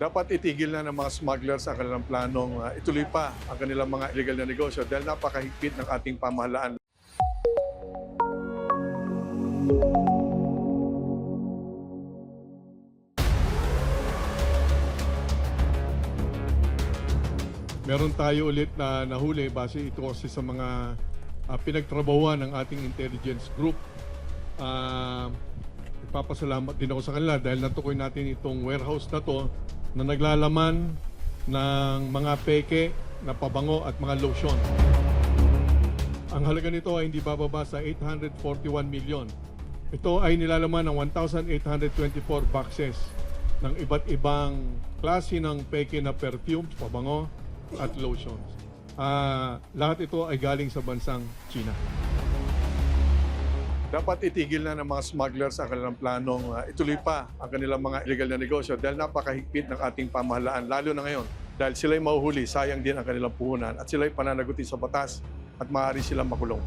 Dapat itigil na ng mga smugglers ang kanilang planong ituloy pa ang kanilang mga illegal na negosyo dahil napakahigpit ng ating pamahalaan. Meron tayo ulit na nahuli base ito kasi sa mga pinagtrabahuan ng ating intelligence group. Ipapasalamat din ako sa kanila dahil natukoy natin itong warehouse na to na naglalaman ng mga peke na pabango at mga lotion. Ang halaga nito ay hindi bababa sa 841 million. Ito ay nilalaman ng 1,824 boxes ng iba't ibang klase ng peke na perfumes, pabango at lotions. Lahat ito ay galing sa bansang China. Dapat itigil na ng mga smugglers ang kanilang planong ituloy pa ang kanilang mga illegal na negosyo dahil napakahigpit ng ating pamahalaan, lalo na ngayon. Dahil sila'y mahuhuli, sayang din ang kanilang puhunan at sila'y pananagutin sa batas at maaari silang makulong.